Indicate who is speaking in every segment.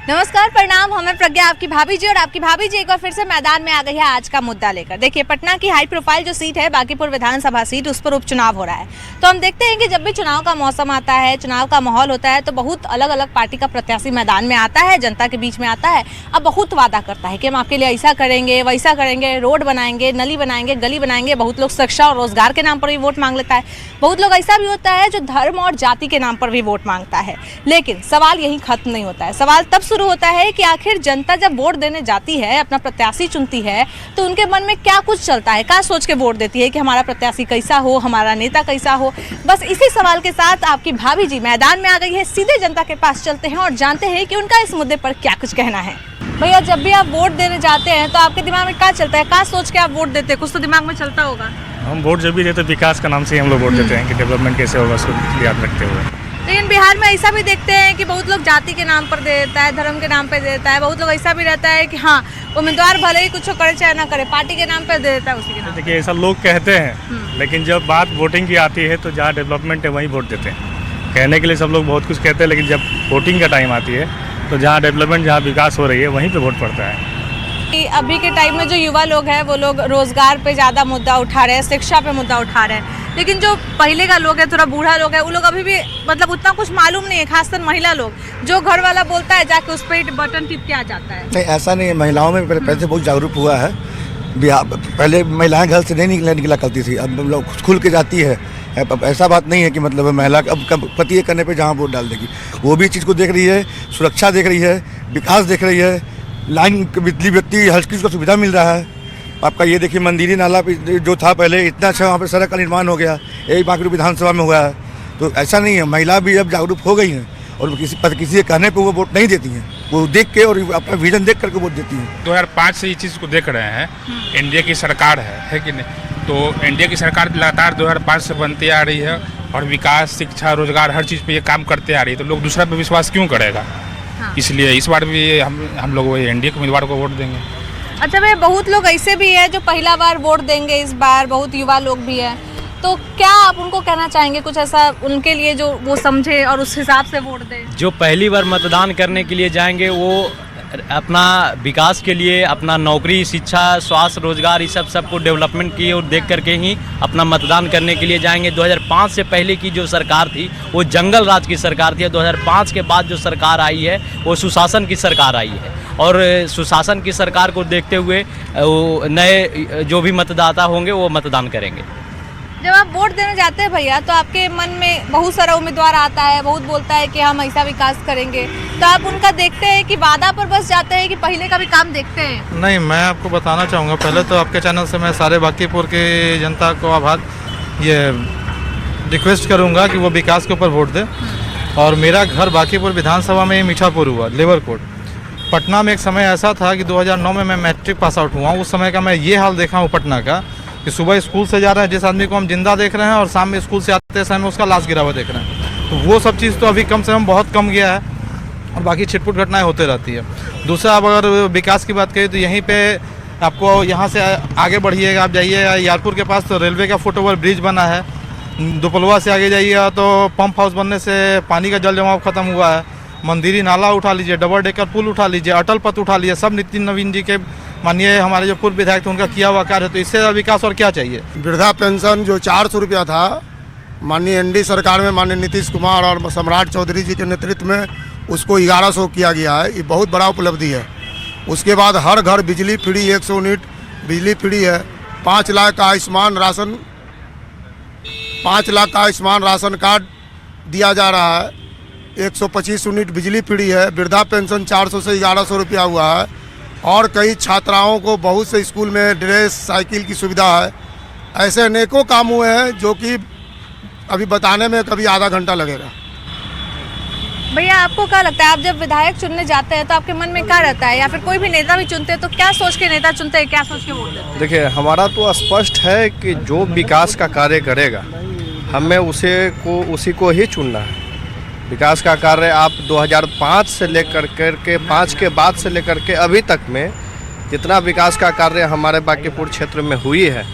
Speaker 1: नमस्कार, प्रणाम। हमें प्रज्ञा, आपकी भाभी जी, और आपकी भाभी जी एक बार फिर से मैदान में आ गई है आज का मुद्दा लेकर। देखिए, पटना की हाई प्रोफाइल जो सीट है बांकीपुर विधानसभा सीट, उस पर उपचुनाव हो रहा है। तो हम देखते हैं कि जब भी चुनाव का मौसम आता है, चुनाव का माहौल होता है, तो बहुत अलग अलग पार्टी का प्रत्याशी मैदान में आता है, जनता के बीच में आता है। अब बहुत वादा करता है कि हम आपके लिए ऐसा करेंगे, वैसा करेंगे, रोड बनाएंगे, नली बनाएंगे, गली बनाएंगे। बहुत लोग शिक्षा और रोजगार के नाम पर भी वोट मांग लेता है। बहुत लोग ऐसा भी होता है जो धर्म और जाति के नाम पर भी वोट मांगता है। लेकिन सवाल यही खत्म नहीं होता है। सवाल तब शुरू होता है कि आखिर जनता जब वोट देने जाती है, अपना प्रत्याशी चुनती है, तो उनके मन में क्या कुछ चलता है, क्या सोच के वोट देती है कि हमारा प्रत्याशी कैसा हो, हमारा नेता कैसा हो। बस इसी सवाल के साथ आपकी भाभी जी मैदान में आ गई है। सीधे जनता के पास चलते हैं और जानते हैं कि उनका इस मुद्दे पर क्या कुछ कहना है। भैया, जब भी आप वोट देने जाते हैं तो आपके दिमाग में क्या चलता है, क्या सोच के आप वोट देते हैं? कुछ तो दिमाग में चलता होगा।
Speaker 2: हम वोट जब भी देते हैं विकास का नाम से ही हम लोग वोट देते हैं कि डेवलपमेंट कैसे होगा, उसको याद रखते हुए।
Speaker 1: लेकिन बिहार में ऐसा भी देखते हैं कि बहुत लोग जाति के नाम पर दे देता है, धर्म के नाम पर दे देता है। बहुत लोग ऐसा भी रहता है कि हाँ, उम्मीदवार भले ही कुछ करे चाहे ना करे, पार्टी के नाम पर दे देता है, उसी के नाम।
Speaker 2: देखिए, ऐसा लोग कहते हैं, लेकिन जब बात वोटिंग की आती है तो जहाँ डेवलपमेंट है वहीं वोट देते हैं। कहने के लिए सब लोग बहुत कुछ कहते हैं, लेकिन जब वोटिंग का टाइम आती है तो जहाँ डेवलपमेंट, जहाँ विकास हो रही है, वहीं पर वोट पड़ता है।
Speaker 1: अभी के टाइम में जो युवा लोग हैं वो लोग रोजगार पे ज़्यादा मुद्दा उठा रहे हैं, शिक्षा पे मुद्दा उठा रहे हैं। लेकिन जो पहले का लोग है, थोड़ा बूढ़ा लोग है, वो लोग अभी भी मतलब उतना कुछ मालूम नहीं है। खासकर महिला लोग, जो घर वाला बोलता है जाके उस पर बटन टिप के आ जाता है।
Speaker 3: नहीं, ऐसा नहीं है। महिलाओं में पहले से बहुत जागरूक हुआ है। पहले महिलाएं घर से नहीं निकला करती थी, अब लोग खुल के जाती है। अब ऐसा बात नहीं है कि मतलब महिला अब पति करने पे जहाँ वोट डाल देगी, वो भी चीज़ को देख रही है, सुरक्षा देख रही है, विकास देख रही है, लाइन बिजली बत्ती हर चीज़ को सुविधा मिल रहा है। आपका ये देखिए, मंदिरी नाला जो था पहले, इतना अच्छा वहाँ पे सड़क का निर्माण हो गया, यही बांकीपुर विधानसभा में हुआ है। तो ऐसा नहीं है, महिला भी अब जागरूक हो गई हैं और किसी के कहने पे वो वोट नहीं देती हैं, वो देख के और अपना विजन देख करके वोट देती हैं।
Speaker 4: 2005 से ये चीज़ को देख रहे हैं, एनडीए की सरकार है कि नहीं? तो एनडीए की सरकार लगातार 2005 से बनती आ रही है और विकास, शिक्षा, रोजगार हर चीज़ पे ये काम करते आ रही है। तो लोग दूसरा पे विश्वास क्यों करेगा? हाँ। इसलिए इस बार भी हम लोग वही एनडीए के उम्मीदवार को वोट देंगे।
Speaker 1: अच्छा भाई, बहुत लोग ऐसे भी हैं जो पहला बार वोट देंगे इस बार, बहुत युवा लोग भी हैं। तो क्या आप उनको कहना चाहेंगे कुछ ऐसा उनके लिए जो वो समझे और उस हिसाब से वोट दे?
Speaker 5: जो पहली बार मतदान करने के लिए जाएंगे वो अपना विकास के लिए, अपना नौकरी, शिक्षा, स्वास्थ्य, रोजगार, इस सबको डेवलपमेंट की और देख करके ही अपना मतदान करने के लिए जाएंगे। 2005 से पहले की जो सरकार थी वो जंगल राज की सरकार थी। 2005 के बाद जो सरकार आई है वो सुशासन की सरकार आई है, और सुशासन की सरकार को देखते हुए नए जो भी मतदाता होंगे वो मतदान करेंगे।
Speaker 1: जब आप वोट देने जाते हैं भैया, तो आपके मन में बहुत सारा उम्मीदवार आता है, बहुत बोलता है कि हम ऐसा विकास करेंगे, तो आप उनका देखते हैं कि वादा पर बस जाते हैं कि पहले का भी काम देखते हैं?
Speaker 6: नहीं, मैं आपको बताना चाहूँगा, पहले तो आपके चैनल से मैं सारे बांकीपुर के जनता को आभार ये रिक्वेस्ट करूँगा कि वो विकास के ऊपर वोट दे। और मेरा घर बांकीपुर विधानसभा में मीठापुर हुआ, लेबर कोर्ट। पटना में एक समय ऐसा था कि 2009 में मैं मैट्रिक पास आउट हुआ। उस समय का मैं ये हाल देखा हूँ पटना का कि सुबह स्कूल से जा रहे हैं जिस आदमी को हम जिंदा देख रहे हैं, और शाम में स्कूल से आते समय उसका लाश गिरा हुआ देख रहे हैं। तो वो सब चीज़ तो अभी कम से कम बहुत कम गया है, और बाकी छिटपुट घटनाएं होते रहती है। दूसरा, अब अगर विकास की बात करें तो यहीं पे आपको यहाँ से आगे बढ़िएगा, आप जाइए यारपुर के पास तो रेलवे का फुट ओवर ब्रिज बना है। दुपलवा से आगे जाइएगा तो पंप हाउस बनने से पानी का जल जमाव खत्म हुआ है। मंदिरी नाला उठा लीजिए, डबल डेकर पुल उठा लीजिए, अटल पथ उठा लीजिए, सब नितिन नवीन जी के मानिए हमारे जो पूर्व विधायक थे उनका किया हुआ कार्य है। तो इससे विकास और क्या चाहिए?
Speaker 3: वृद्धा पेंशन जो 400 रुपया था, माननीय एनडी सरकार में माननीय नीतीश कुमार और सम्राट चौधरी जी के नेतृत्व में उसको 1100 किया गया है। ये बहुत बड़ा उपलब्धि है। उसके बाद हर घर बिजली फ्री, 100 यूनिट बिजली फ्री है। 5 लाख का आयुष्मान राशन कार्ड दिया जा रहा है। 125 यूनिट बिजली फ्री है। वृद्धा पेंशन 400 से 1100 रुपया हुआ है। और कई छात्राओं को बहुत से स्कूल में ड्रेस, साइकिल की सुविधा है। ऐसे अनेकों काम हुए हैं जो कि अभी बताने में कभी आधा घंटा लगेगा।
Speaker 1: भैया, आपको क्या लगता है, आप जब विधायक चुनने जाते हैं तो आपके मन में क्या रहता है, या फिर कोई भी नेता भी चुनते हैं तो क्या सोच के नेता चुनते हैं, क्या सोच के वोट देते हैं?
Speaker 7: देखिए, हमारा तो स्पष्ट है कि जो विकास का कार्य करेगा हमें उसी को ही चुनना है। विकास का कार्य आप 2005 से लेकर के 5 के बाद से लेकर के अभी तक में जितना विकास का कार्य हमारे बांकीपुर क्षेत्र में हुई है,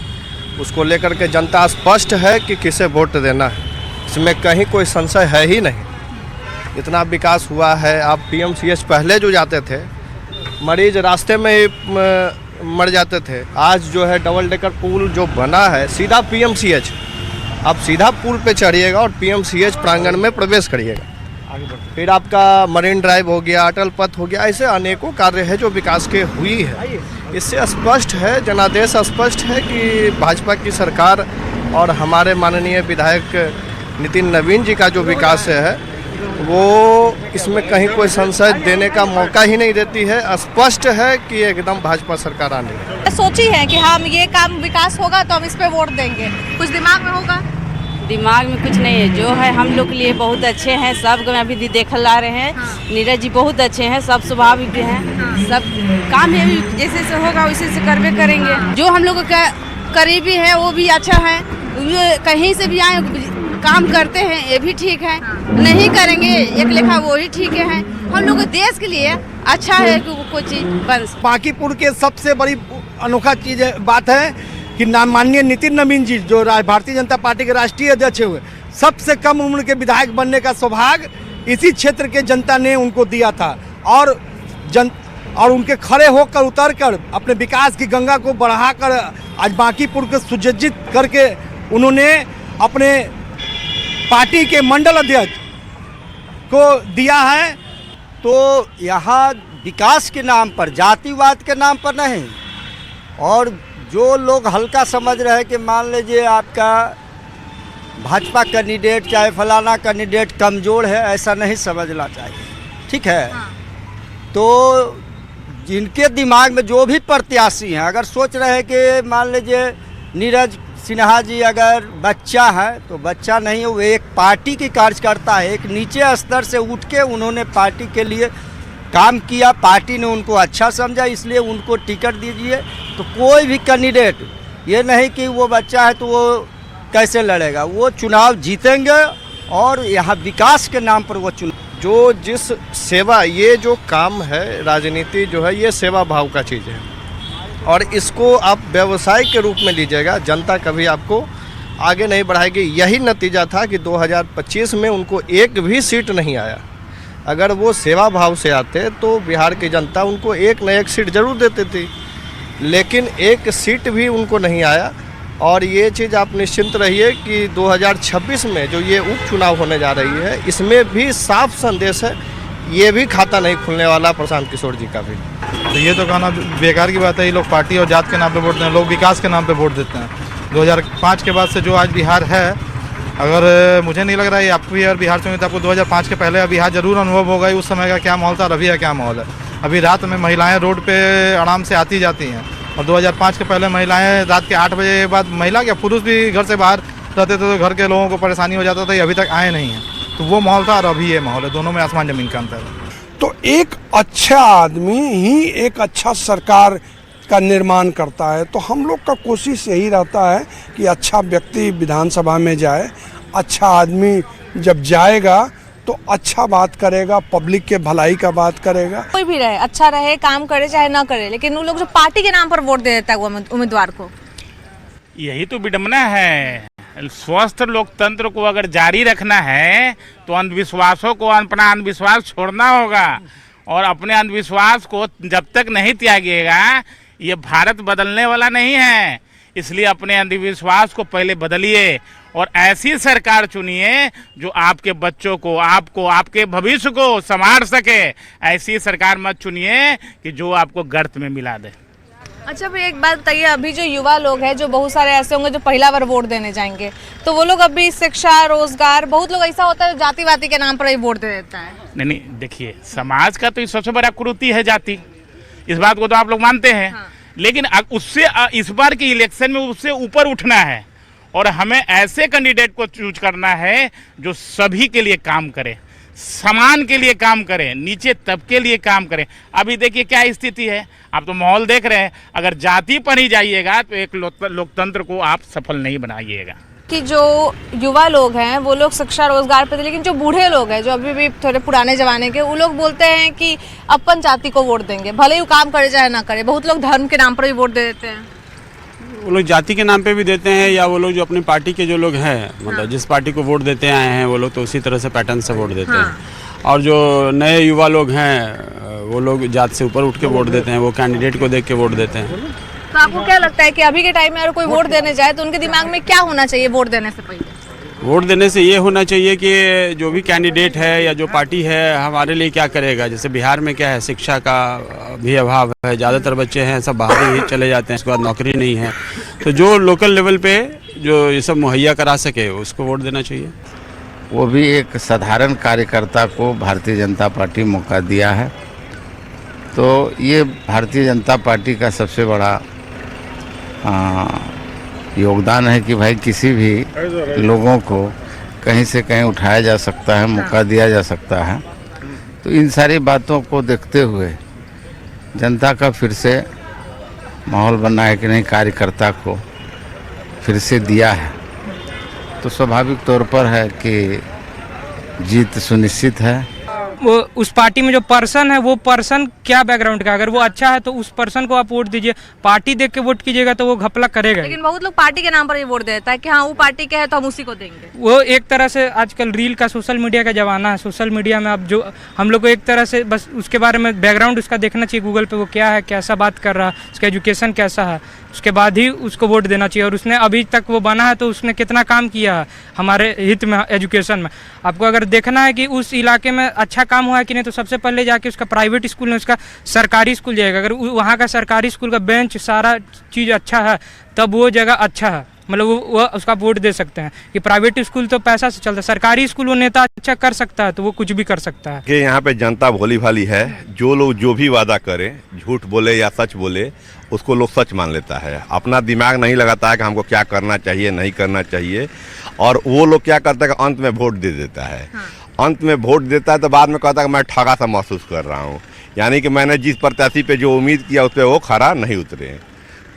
Speaker 7: उसको लेकर के जनता स्पष्ट है कि किसे वोट देना है। इसमें कहीं कोई संशय है ही नहीं। इतना विकास हुआ है। आप पीएमसीएच पहले जो जाते थे मरीज रास्ते में ही मर जाते थे, आज जो है डबल डेकर पुल जो बना है सीधा पीएमसीएच, आप सीधा पुल पे चढ़िएगा और पीएमसीएच प्रांगण में प्रवेश करिएगा। फिर आपका मरीन ड्राइव हो गया, अटल पथ हो गया, ऐसे अनेकों कार्य है जो विकास के हुई है। इससे स्पष्ट है, जनादेश स्पष्ट है कि भाजपा की सरकार और हमारे माननीय विधायक नितिन नवीन जी का जो विकास है वो इसमें कहीं कोई संशय देने का मौका ही नहीं देती है। स्पष्ट है कि एकदम भाजपा सरकार आने है।
Speaker 1: सोची है कि हम ये काम विकास होगा तो हम इस पे वोट देंगे, कुछ दिमाग में होगा?
Speaker 8: दिमाग में कुछ नहीं है, जो है हम लोग के लिए बहुत अच्छे हैं, सब अभी देख ला रहे हैं। नीरज जी बहुत अच्छे हैं, सब स्वभाविक भी हैं, सब काम है जैसे से होगा वैसे से करवे करेंगे। जो हम लोग का करीबी है वो भी अच्छा है, कहीं से भी आए काम करते हैं ये भी ठीक है, नहीं करेंगे एक लेखा वो ही ठीक है। हम लोग देश के लिए अच्छा है कि कोई चीज बन।
Speaker 9: बांकीपुर के सबसे बड़ी अनोखा चीज बात है कि माननीय नितिन नवीन जी जो भारतीय जनता पार्टी के राष्ट्रीय अध्यक्ष हुए, सबसे कम उम्र के विधायक बनने का सौभाग्य इसी क्षेत्र के जनता ने उनको दिया था और उनके खड़े होकर उतरकर अपने विकास की गंगा को बढ़ाकर आज बांकीपुर को सुसज्जित करके उन्होंने अपने पार्टी के मंडल अध्यक्ष को दिया है।
Speaker 10: तो यहाँ विकास के नाम पर, जातिवाद के नाम पर नहीं, और जो लोग हल्का समझ रहे हैं कि मान लीजिए आपका भाजपा कैंडिडेट चाहे फलाना कैंडिडेट कमज़ोर है, ऐसा नहीं समझना चाहिए, ठीक है। तो जिनके दिमाग में जो भी प्रत्याशी हैं, अगर सोच रहे हैं कि मान लीजिए नीरज सिन्हा जी अगर बच्चा है तो बच्चा नहीं है, वो एक पार्टी की कार्यकर्ता है, एक नीचे स्तर से उठ के उन्होंने पार्टी के लिए काम किया, पार्टी ने उनको अच्छा समझा, इसलिए उनको टिकट दीजिए। तो कोई भी कैंडिडेट ये नहीं कि वो बच्चा है तो वो कैसे लड़ेगा, वो चुनाव जीतेंगे और यहाँ विकास के नाम पर वो चुनाव
Speaker 7: जो जिस सेवा, ये जो काम है राजनीति जो है ये सेवा भाव का चीज़ है और इसको आप व्यवसाय के रूप में लीजिएगा, जनता कभी आपको आगे नहीं बढ़ाएगी। यही नतीजा था कि 2025 में उनको एक भी सीट नहीं आया। अगर वो सेवा भाव से आते तो बिहार की जनता उनको एक न एक सीट जरूर देती थी, लेकिन एक सीट भी उनको नहीं आया। और ये चीज़ आप निश्चिंत रहिए कि 2026 में जो ये उपचुनाव होने जा रही है इसमें भी साफ संदेश है, ये भी खाता नहीं खुलने वाला प्रशांत किशोर जी का भी।
Speaker 6: तो ये तो कहना बेकार की बात है, ये लोग पार्टी और जात के नाम पे वोट देते हैं, लोग विकास के नाम पे वोट देते हैं। 2005 के बाद से जो आज बिहार है, अगर मुझे नहीं लग रहा है आप भी अगर बिहार से हुए तो आपको 2005 के पहले बिहार जरूर अनुभव होगा उस समय का क्या माहौल था और अभी का क्या माहौल है। अभी रात में महिलाएं रोड पे आराम से आती जाती हैं और 2005 के पहले महिलाएं रात के 8 बजे बाद, महिला क्या पुरुष भी घर से बाहर रहते थे तो घर के लोगों को परेशानी हो जाता था, ये अभी तक आए नहीं हैं। तो वो माहौल था और अभी ये माहौल है, दोनों में आसमान ज़मीन का अंतर है।
Speaker 9: तो एक अच्छा आदमी ही एक अच्छा सरकार का निर्माण करता है। तो हम लोग का कोशिश यही रहता है कि अच्छा व्यक्ति विधानसभा में जाए, अच्छा आदमी जब जाएगा तो अच्छा बात करेगा, पब्लिक के भलाई का बात करेगा।
Speaker 1: कोई भी रहे, अच्छा रहे, काम करे चाहे ना करे, लेकिन वो लोग जो पार्टी के नाम पर वोट दे देता है वो उम्मीदवार को,
Speaker 11: यही तो विडम्बना है। स्वस्थ लोकतंत्र को अगर जारी रखना है तो अंधविश्वासों को अपना अंधविश्वास छोड़ना होगा और अपने अंधविश्वास को जब तक नहीं त्यागेगा ये भारत बदलने वाला नहीं है। इसलिए अपने अंधविश्वास को पहले बदलिए और ऐसी सरकार चुनिए जो आपके बच्चों को, आपको, आपके भविष्य को संवार सके। ऐसी सरकार मत चुनिए कि जो आपको गर्त में मिला दे।
Speaker 1: अच्छा भाई एक बात बताइए, अभी जो युवा लोग हैं, जो बहुत सारे ऐसे होंगे जो पहला बार वोट देने जाएंगे, तो वो लोग अभी शिक्षा, रोजगार, बहुत लोग ऐसा होता है जाति वाति के नाम पर ही वोट दे देता है।
Speaker 11: नहीं, देखिए समाज का तो सबसे बड़ा कुरीति है जाति, इस बात को तो आप लोग मानते हैं। हाँ। लेकिन उससे इस बार के इलेक्शन में उससे ऊपर उठना है और हमें ऐसे कैंडिडेट को चूज करना है जो सभी के लिए काम करे, समान के लिए काम करें, नीचे तबके लिए काम करें। अभी देखिए क्या स्थिति है, आप तो माहौल देख रहे हैं। अगर जाति पर ही जाइएगा तो एक लोकतंत्र को आप सफल नहीं बनाइएगा।
Speaker 1: कि जो युवा लोग हैं वो लोग शिक्षा रोजगार पे, लेकिन जो बूढ़े लोग हैं जो अभी भी थोड़े पुराने जमाने के, वो लोग बोलते हैं कि अपन जाति को वोट देंगे, भले ही वो काम करे चाहे ना करे। बहुत लोग धर्म के नाम पर भी वोट दे देते हैं।
Speaker 12: वो लोग जाति के नाम पे भी देते हैं या वो लोग जो अपनी पार्टी के जो लोग हैं, मतलब जिस पार्टी को वोट देते आए हैं वो लोग तो उसी तरह से पैटर्न से वोट देते हैं। और जो नए युवा लोग हैं वो लोग जात से ऊपर उठ के वोट देते हैं, वो कैंडिडेट को देख के वोट देते हैं।
Speaker 1: तो आपको क्या लगता है कि अभी के टाइम में अगर कोई वोट देने जाए तो उनके दिमाग में क्या होना चाहिए वोट देने से पहले?
Speaker 12: वोट देने से ये होना चाहिए कि जो भी कैंडिडेट है या जो पार्टी है हमारे लिए क्या करेगा। जैसे बिहार में क्या है, शिक्षा का भी अभाव है, ज़्यादातर बच्चे हैं सब बाहर ही चले जाते हैं, उसके बाद नौकरी नहीं है। तो जो लोकल लेवल पे जो ये सब मुहैया करा सके उसको वोट देना चाहिए।
Speaker 13: वो भी एक साधारण कार्यकर्ता को भारतीय जनता पार्टी मौका दिया है, तो ये भारतीय जनता पार्टी का सबसे बड़ा योगदान है कि भाई किसी भी लोगों को कहीं से कहीं उठाया जा सकता है, मौका दिया जा सकता है। तो इन सारी बातों को देखते हुए जनता का फिर से माहौल बना है कि नहीं, कार्यकर्ता को फिर से दिया है, तो स्वाभाविक तौर पर है कि जीत सुनिश्चित है।
Speaker 14: वो उस पार्टी में जो पर्सन है वो पर्सन क्या बैकग्राउंड का, अगर वो अच्छा है तो उस पर्सन को आप वोट दीजिए। पार्टी देख के वोट कीजिएगा तो वो घपला करेगा।
Speaker 1: लेकिन बहुत लोग पार्टी के नाम पर ये वोट देता है कि हाँ वो पार्टी के है तो हम उसी को देंगे।
Speaker 14: वो एक तरह से आजकल रील का सोशल मीडिया का जमाना है। सोशल मीडिया में अब जो हम लोग को एक तरह से बस उसके बारे में बैकग्राउंड उसका देखना चाहिए गूगल पे, वो क्या है, कैसा बात कर रहा है, उसका एजुकेशन कैसा है, उसके बाद ही उसको वोट देना चाहिए। और उसने अभी तक वो बना है तो उसने कितना काम किया है हमारे हित में, एजुकेशन में। आपको अगर देखना है कि उस इलाके में अच्छा काम हुआ है कि नहीं, तो सबसे पहले जाके उसका प्राइवेट स्कूल में उसका सरकारी स्कूल जाएगा। अगर वहाँ का सरकारी स्कूल का बेंच सारा चीज़ अच्छा है तब वो जगह अच्छा है, मतलब वो उसका वोट दे सकते हैं। कि प्राइवेट स्कूल तो पैसा से चलता है, सरकारी स्कूल वो नेता अच्छा कर सकता है तो वो कुछ भी कर सकता है।
Speaker 15: कि यहाँ पे जनता भोली भाली है, जो लोग जो भी वादा करें, झूठ बोले या सच बोले, उसको लोग सच मान लेता है। अपना दिमाग नहीं लगाता है कि हमको क्या करना चाहिए नहीं करना चाहिए, और वो लोग क्या करता है कि अंत में वोट दे देता है। अंत में वोट देता है तो बाद में कहता है कि मैं ठगा सा महसूस कर रहा हूँ, यानी कि मैंने जिस प्रत्याशी पे जो उम्मीद किया उस पर वो खरा नहीं उतरे।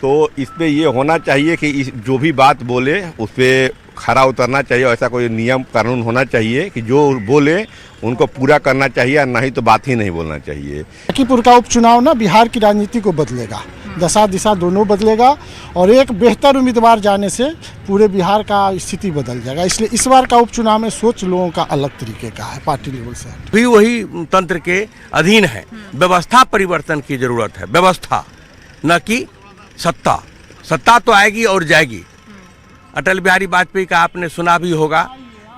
Speaker 15: तो इस पे ये होना चाहिए कि जो भी बात बोले उस पर खरा उतरना चाहिए। ऐसा कोई नियम कानून होना चाहिए कि जो बोले उनको पूरा करना चाहिए, नहीं तो बात ही नहीं बोलना चाहिए।
Speaker 16: लखीमपुर का उपचुनाव ना बिहार की राजनीति को बदलेगा, दशा दिशा दोनों बदलेगा, और एक बेहतर उम्मीदवार जाने से पूरे बिहार का स्थिति बदल जाएगा। इसलिए इस बार का उपचुनाव में सोच लोगों का अलग तरीके का है, पार्टी लेवल से
Speaker 17: भी वही तंत्र के अधीन है। व्यवस्था परिवर्तन की जरूरत है, व्यवस्था न कि सत्ता। सत्ता तो आएगी और जाएगी। अटल बिहारी वाजपेयी का आपने सुना भी होगा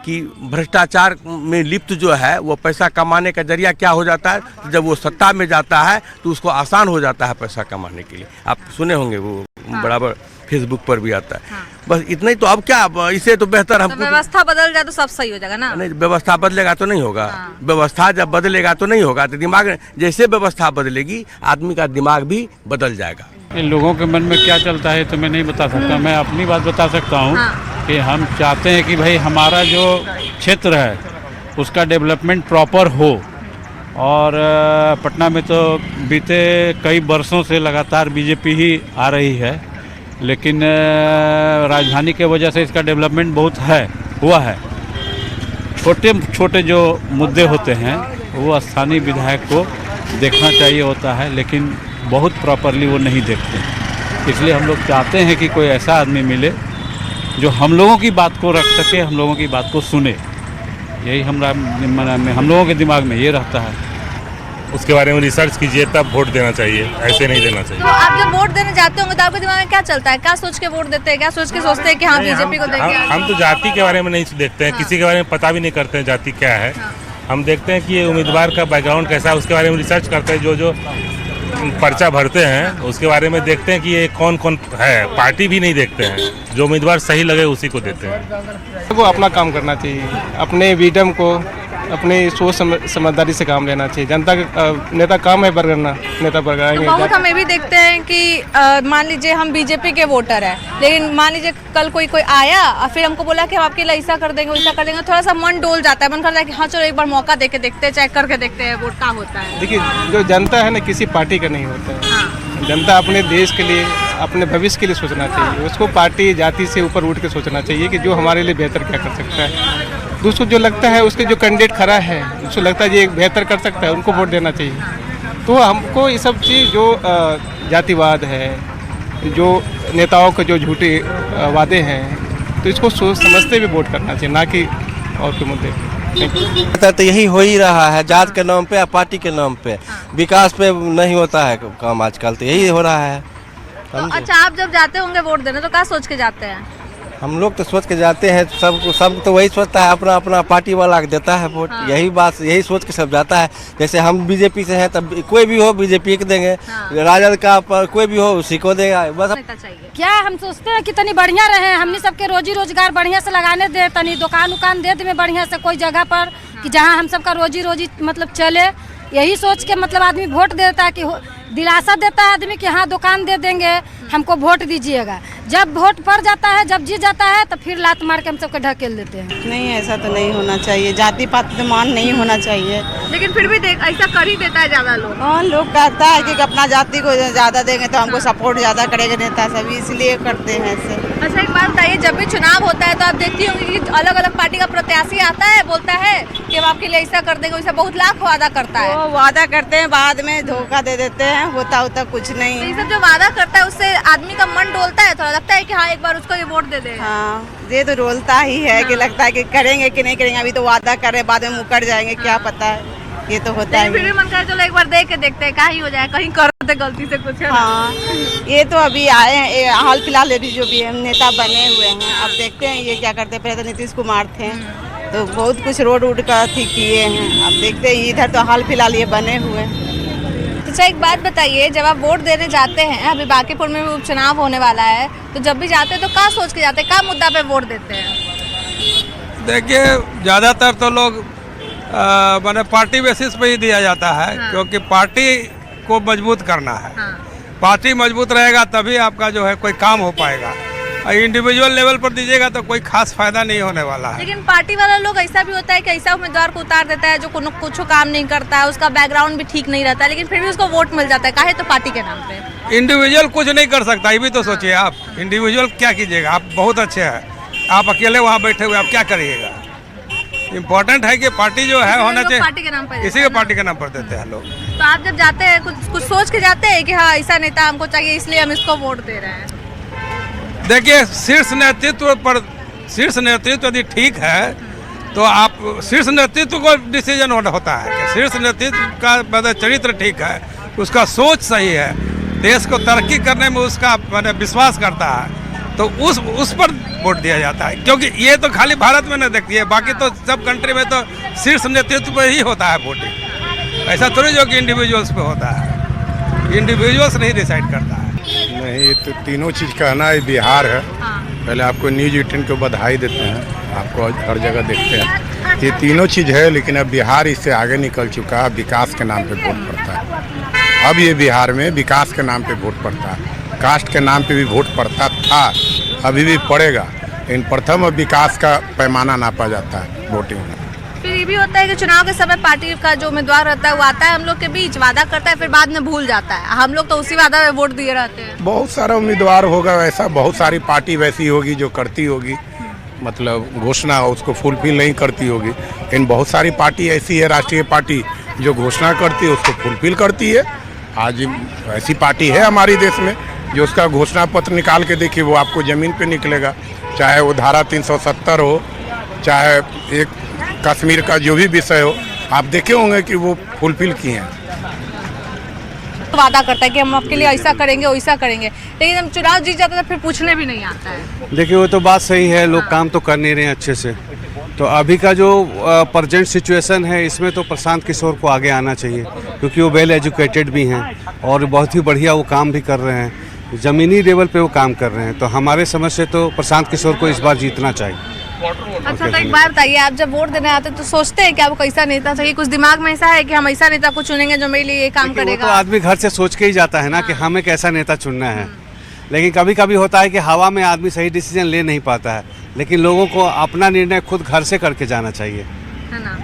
Speaker 17: कि भ्रष्टाचार में लिप्त जो है वो पैसा कमाने का जरिया क्या हो जाता है, जब वो सत्ता में जाता है तो उसको आसान हो जाता है पैसा कमाने के लिए। आप सुने होंगे, वो बराबर फेसबुक पर भी आता है। बस इतना ही। तो अब क्या, इससे तो बेहतर हम
Speaker 1: व्यवस्था बदल जाए तो सब सही हो जाएगा ना।
Speaker 17: नहीं, व्यवस्था बदलेगा तो नहीं होगा। व्यवस्था जब बदलेगा तो नहीं होगा, तो दिमाग जैसे व्यवस्था बदलेगी आदमी का दिमाग भी बदल जाएगा।
Speaker 12: लोगों के मन में क्या चलता है तो मैं नहीं बता सकता। मैं अपनी बात बता सकता हूँ कि हम चाहते हैं कि भाई हमारा जो क्षेत्र है उसका डेवलपमेंट प्रॉपर हो। और पटना में तो बीते कई वर्षों से लगातार बीजेपी ही आ रही है, लेकिन राजधानी के वजह से इसका डेवलपमेंट बहुत हुआ है। छोटे छोटे जो मुद्दे होते हैं वो स्थानीय विधायक को देखना चाहिए होता है, लेकिन बहुत प्रॉपरली वो नहीं देखते। इसलिए हम लोग चाहते हैं कि कोई ऐसा आदमी मिले जो हम लोगों की बात को रख सके, हम लोगों की बात को सुने। यही हम लोगों के दिमाग में ये रहता है।
Speaker 2: उसके बारे में रिसर्च कीजिए तब वोट देना चाहिए, ऐसे नहीं देना चाहिए।
Speaker 1: तो आप जब वोट देने जाते होंगे तो आपके दिमाग में क्या चलता है, क्या सोच के वोट देते हैं, क्या सोच के सोचते हैं कि हाँ बीजेपी को देंगे?
Speaker 2: हम तो जाति के बारे में नहीं देखते हैं, किसी के बारे में पता भी नहीं करते हैं जाति क्या है। हम देखते हैं कि ये उम्मीदवार का बैकग्राउंड कैसा है, उसके बारे में रिसर्च करते हैं। जो पर्चा भरते हैं उसके बारे में देखते हैं कि ये कौन कौन है। पार्टी भी नहीं देखते हैं, जो उम्मीदवार सही लगे उसी को देते हैं।
Speaker 18: को अपना काम करना चाहिए, अपने विडम को अपने सोच समझदारी से काम लेना चाहिए। जनता का नेता काम है बरगरना, नेता बरगराएंगे।
Speaker 1: तो बहुत हम ये भी देखते हैं कि मान लीजिए हम बीजेपी के वोटर हैं, लेकिन मान लीजिए कल कोई आया और फिर हमको बोला कि हम आपके लिए ऐसा कर देंगे वैसा कर देंगे, थोड़ा सा मन डोल जाता है, मन करता है कि हाँ चलो एक बार मौका दे के देखते हैं, चेक करके देखते हैं वोट का होता है।
Speaker 18: देखिए, जो जनता है ना किसी पार्टी का नहीं होता है। जनता अपने देश के लिए, अपने भविष्य के लिए सोचना चाहिए। उसको पार्टी जाति से ऊपर उठ के सोचना चाहिए कि जो हमारे लिए बेहतर क्या कर सकता है। दूसरों जो लगता है उसके जो कैंडिडेट खड़ा है, उसको लगता है ये बेहतर कर सकता है, उनको वोट देना चाहिए। तो हमको ये सब चीज़ जो जातिवाद है, जो नेताओं के जो झूठे वादे हैं, तो इसको सोच समझते हुए वोट करना चाहिए, ना कि और के मुद्दे।
Speaker 7: तो यही हो ही रहा है, जात के नाम पे या पार्टी के नाम पे, विकास पे नहीं होता है काम आजकल, तो यही हो रहा है।
Speaker 1: तो अच्छा, आप जब जाते होंगे वोट देने तो क्या सोच के जाते हैं?
Speaker 7: हम लोग तो सोच के जाते हैं, सब तो वही सोचता है, अपना अपना पार्टी वाला देता है वोट। यही बात, यही सोच के सब जाता है। जैसे हम बीजेपी से हैं, तब कोई भी हो बीजेपी को देंगे, राजद का कोई भी हो उसी को देगा। बस
Speaker 19: क्या हम सोचते हैं कि तनी बढ़िया रहे, हमने सबके रोजी रोजगार बढ़िया से लगाने दे, तनी दुकान उकान दे दे बढ़िया से कोई जगह पर, कि जहाँ हम सबका रोजी मतलब चले। यही सोच के मतलब आदमी वोट देता है, कि दिलासा देता है आदमी कि हाँ दुकान दे देंगे, हमको वोट दीजिएगा। जब वोट पड़ जाता है, जब जीत जाता है, तो फिर लात मार के हम सबको ढकेल देते हैं।
Speaker 8: नहीं, ऐसा तो नहीं होना चाहिए, जाति पाति मान नहीं होना चाहिए।
Speaker 1: लेकिन फिर भी ऐसा कर ही देता है ज़्यादा लोग।
Speaker 8: हाँ, लोग कहता है कि अपना जाति को ज़्यादा देंगे तो हमको सपोर्ट ज़्यादा करेगा नेता सब, इसलिए करते हैं ऐसे।
Speaker 1: अच्छा, एक बात बताइए, जब भी चुनाव होता है तो आप देखती होंगी कि अलग अलग पार्टी का प्रत्याशी आता है, बोलता है कि हम आपके लिए ऐसा कर देंगे, वैसा बहुत लाख वादा करता है।
Speaker 8: वो वादा करते हैं, बाद में धोखा दे देते हैं, होता कुछ नहीं।
Speaker 1: ये सब जो वादा करता है उससे आदमी का मन डोलता है, थोड़ा लगता है कि हाँ एक बार उसको ये वोट दे दे।
Speaker 8: हाँ, ये तो डोलता ही है कि लगता है कि करेंगे कि नहीं करेंगे, अभी तो वादा कर रहे, बाद में मुकर जाएंगे, क्या पता है, ये तो होता है।
Speaker 1: फिर भी मन करे चलो एक बार देख के देखते हैं, कहीं हो जाए, कहीं कर दे गलती से कुछ।
Speaker 8: हाँ, ये तो अभी आए हैं हाल फिलहाल अभी जो भी नेता बने हुए हैं, अब देखते हैं ये क्या करते हैं। पहले तो नीतीश कुमार थे, तो बहुत कुछ रोड वोड का किए हैं, अब देखते हैं। इधर तो हाल फिलहाल ये बने हुए हैं।
Speaker 1: अच्छा, एक बात बताइए, जब आप वोट देने जाते हैं, अभी बांकीपुर में भी उपचुनाव होने वाला है, तो जब भी जाते हैं तो क्या सोच के जाते हैं, क्या मुद्दा पे वोट देते हैं?
Speaker 20: देखिए, ज़्यादातर तो लोग माने पार्टी बेसिस पे ही दिया जाता है। हाँ। क्योंकि पार्टी को मजबूत करना है। हाँ। पार्टी मजबूत रहेगा तभी आपका जो है कोई काम हो पाएगा। इंडिविजुअल लेवल पर दीजिएगा तो कोई खास फायदा नहीं होने वाला है।
Speaker 1: लेकिन पार्टी वाला लोग ऐसा भी होता है कि ऐसा उम्मीदवार को उतार देता है जो कुछ काम नहीं करता है, उसका बैकग्राउंड भी ठीक नहीं रहता है, लेकिन फिर भी उसको वोट मिल जाता है, काहे तो पार्टी के नाम पे।
Speaker 20: इंडिविजुअल कुछ नहीं कर सकता, ये भी तो सोचिए आप। इंडिविजुअल क्या कीजिएगा, आप बहुत अच्छे हैं, आप अकेले वहाँ बैठे हुए, आप क्या करिएगा। इम्पोर्टेंट है कि पार्टी जो है होना चाहिए,
Speaker 1: पार्टी के नाम पर,
Speaker 20: इसी के पार्टी के नाम पर देते हैं लोग।
Speaker 1: तो आप जब जाते हैं कुछ सोच के जाते हैं कि हाँ ऐसा नेता हमको चाहिए, इसलिए हम इसको वोट दे रहे हैं?
Speaker 20: देखिए, शीर्ष नेतृत्व यदि ठीक है तो आप शीर्ष नेतृत्व को डिसीजन होता है कि शीर्ष नेतृत्व का मतलब चरित्र ठीक है, उसका सोच सही है, देश को तरक्की करने में उसका मतलब विश्वास करता है, तो उस पर वोट दिया जाता है। क्योंकि ये तो खाली भारत में नहीं देखती है, बाकी तो सब कंट्री में तो शीर्ष नेतृत्व पर ही होता है वोटिंग। ऐसा थोड़ी जो कि इंडिविजुअल्स पे होता है, इंडिविजुअल्स नहीं डिसाइड करता है।
Speaker 21: नहीं, ये तो तीनों चीज़ कहना है बिहार है। पहले आपको न्यूज़ 18 को बधाई देते हैं, आपको हर जगह देखते हैं, ये तीनों चीज़ है। लेकिन अब बिहार इससे आगे निकल चुका है, विकास के नाम पे वोट पड़ता है। अब ये बिहार में विकास के नाम पे वोट पड़ता है, कास्ट के नाम पे भी वोट पड़ता था, अभी भी पड़ेगा, लेकिन प्रथम विकास का पैमाना नापा जाता है वोटिंग में।
Speaker 1: फिर ये भी होता है कि चुनाव के समय पार्टी का जो उम्मीदवार रहता है वो आता है हम लोग के बीच, वादा करता है, फिर बाद में भूल जाता है। हम लोग तो उसी वादा में वोट दिए रहते हैं।
Speaker 21: बहुत सारा उम्मीदवार होगा वैसा, बहुत सारी पार्टी वैसी होगी जो करती होगी, मतलब घोषणा उसको फुलफिल नहीं करती होगी। लेकिन बहुत सारी पार्टी ऐसी है, राष्ट्रीय पार्टी, जो घोषणा करती है उसको फुलफिल करती है। आज ऐसी पार्टी है हमारे देश में जो उसका घोषणा पत्र निकाल के देखिए, वो आपको ज़मीन पे निकलेगा। चाहे वो धारा 370 हो, चाहे एक कश्मीर का जो भी विषय हो, आप देखे होंगे कि वो फुलफिल किए हैं।
Speaker 1: वादा करता है कि हम आपके लिए ऐसा करेंगे वैसा करेंगे, लेकिन हम चुनाव जीत जाता है तो फिर पूछने भी नहीं आता है।
Speaker 22: देखिए, वो तो बात सही है, लोग काम तो कर नहीं रहे हैं अच्छे से। तो अभी का जो प्रेजेंट सिचुएशन है, इसमें तो प्रशांत किशोर को आगे आना चाहिए, क्योंकि वो वेल एजुकेटेड भी हैं और बहुत ही बढ़िया वो काम भी कर रहे हैं, ज़मीनी लेवल पे वो काम कर रहे हैं। तो हमारे समझ से तो प्रशांत किशोर को इस बार जीतना चाहिए।
Speaker 1: अच्छा, तो एक बार बताइए, आप जब वोट देने आते हैं तो सोचते हैं कि आपको कैसा नेता चाहिए? कुछ दिमाग में ऐसा है कि हम ऐसा नेता को चुनेंगे जो मेरे लिए ये काम करेगा?
Speaker 22: तो आदमी घर से सोच के ही जाता है ना कि हमें कैसा नेता चुनना है। लेकिन कभी कभी होता है कि हवा में आदमी सही डिसीजन ले नहीं पाता है, लेकिन लोगों को अपना निर्णय खुद घर से करके जाना चाहिए,
Speaker 1: है ना।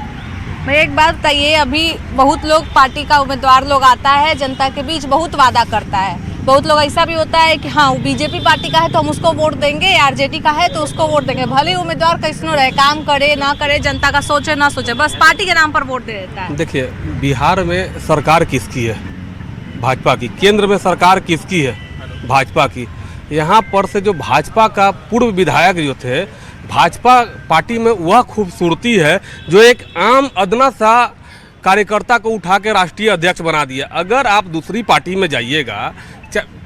Speaker 1: मैं एक बात बताइए, अभी बहुत लोग पार्टी का उम्मीदवार लोग आता है, जनता के बीच बहुत वादा करता है, बहुत लोग ऐसा भी होता है कि हाँ बीजेपी पार्टी का है तो हम उसको वोट देंगे, आरजेडी का है तो उसको वोट देंगे, भले ही उम्मीदवार कैसनो रहे, काम करे ना करे, जनता का सोचे ना सोचे, बस पार्टी के नाम पर वोट दे देता है।
Speaker 23: देखिए, बिहार में सरकार किसकी है? भाजपा की। केंद्र में सरकार किसकी है? भाजपा की। यहाँ पर से जो भाजपा का पूर्व विधायक जो थे, भाजपा पार्टी में वह खूबसूरती है जो एक आम अदना सा कार्यकर्ता को उठा के राष्ट्रीय अध्यक्ष बना दिया। अगर आप दूसरी पार्टी में जाइएगा,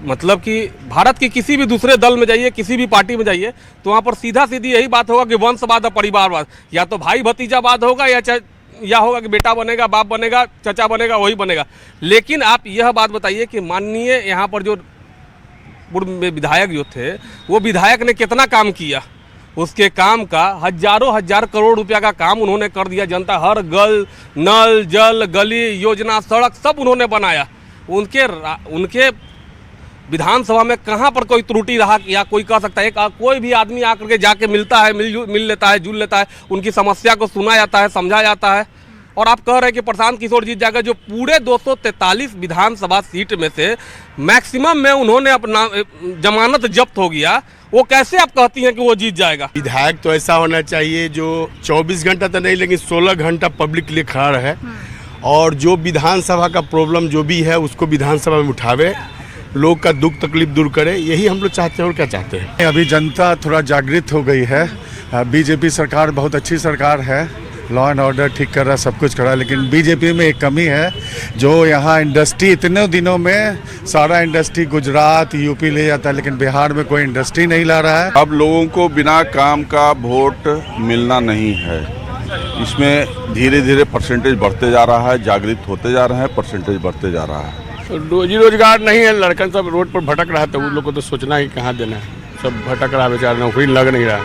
Speaker 23: मतलब कि भारत के किसी भी दूसरे दल में जाइए, किसी भी पार्टी में जाइए, तो वहाँ पर सीधा सीधी यही बात होगा कि वंशवाद और परिवारवाद, या तो भाई भतीजावाद होगा या होगा कि बेटा बनेगा, बाप बनेगा, चचा बनेगा, वही बनेगा। लेकिन आप यह बात बताइए कि माननीय यहाँ पर जो पूर्व में विधायक जो थे, वो विधायक ने कितना काम किया, उसके काम का हजारों हजार करोड़ रुपया का काम उन्होंने कर दिया। जनता हर नल जल गली योजना सड़क सब उन्होंने बनाया। उनके विधानसभा में कहाँ पर कोई त्रुटि रहा या कोई कह सकता है? कोई भी आदमी आकर के जाके मिलता है, मिल लेता है, जुल लेता है, उनकी समस्या को सुना जाता है, समझा जाता है। और आप कह रहे हैं कि प्रशांत किशोर जीत जाएगा, जो पूरे 243 विधानसभा सीट में से मैक्सिमम में उन्होंने अपना जमानत जब्त हो गया, वो कैसे आप कहती हैं कि वो जीत जाएगा?
Speaker 21: विधायक तो ऐसा होना चाहिए जो 24 घंटा तो नहीं, लेकिन 16 घंटा पब्लिक के लिए खड़ा रहे और जो विधानसभा का प्रॉब्लम जो भी है उसको विधानसभा में उठावे, लोग का दुख तकलीफ दूर करे। यही हम लोग चाहते हैं। और क्या चाहते हैं?
Speaker 3: अभी जनता थोड़ा जागृत हो गई है। बीजेपी सरकार बहुत अच्छी सरकार है, लॉ एंड ऑर्डर ठीक कर रहा है, सब कुछ कर रहा है, लेकिन बीजेपी में एक कमी है जो यहाँ इंडस्ट्री इतने दिनों में सारा इंडस्ट्री गुजरात यूपी ले जाता है, लेकिन बिहार में कोई इंडस्ट्री नहीं ला रहा है।
Speaker 4: अब लोगों को बिना काम का वोट मिलना नहीं है। इसमें धीरे धीरे परसेंटेज बढ़ते जा रहा है, जागृत होते जा रहे हैं, परसेंटेज बढ़ते जा रहा है।
Speaker 21: रोजी रोजगार नहीं है, लड़कन सब रोड पर भटक रहा है, तो उन लोग को तो सोचना ही कहाँ देना है। सब भटक रहा है बेचारा, नौकरी लग नहीं रहा।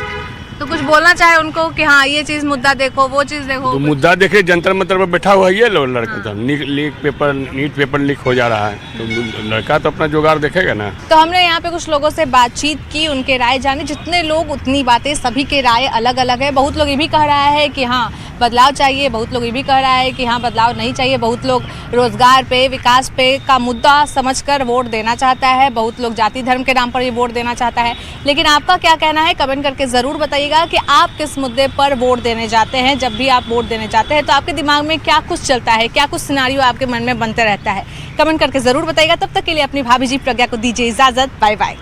Speaker 1: तो कुछ बोलना चाहे उनको कि हाँ ये चीज़ मुद्दा देखो, वो चीज़ देखो?
Speaker 21: तो मुद्दा देखे, जंतर मंतर पर बैठा हुआ है ये लोग लड़का सब। नीट पेपर लीक हो जा रहा है, तो लड़का तो अपना जुगाड़ देखेगा ना।
Speaker 1: तो हमने यहाँ पे कुछ लोगों से बातचीत की, उनके राय जाने। जितने लोग उतनी बातें, सभी के राय अलग अलग है। बहुत लोग ये भी कह रहा है कि हाँ बदलाव चाहिए, बहुत लोग ये भी कह रहा है कि हाँ बदलाव नहीं चाहिए। बहुत लोग रोजगार पे, विकास पे का मुद्दा समझकर वोट देना चाहता है, बहुत लोग जाति धर्म के नाम पर ये वोट देना चाहता है। लेकिन आपका क्या कहना है, कमेंट करके ज़रूर बताइएगा कि आप किस मुद्दे पर वोट देने जाते हैं। जब भी आप वोट देने जाते हैं तो आपके दिमाग में क्या कुछ चलता है, क्या कुछ सिनेरियो आपके मन में बनते रहता है, कमेंट करके ज़रूर बताइएगा। तब तक के लिए अपनी भाभी जी प्रज्ञा को दीजिए इजाज़त। Bye bye.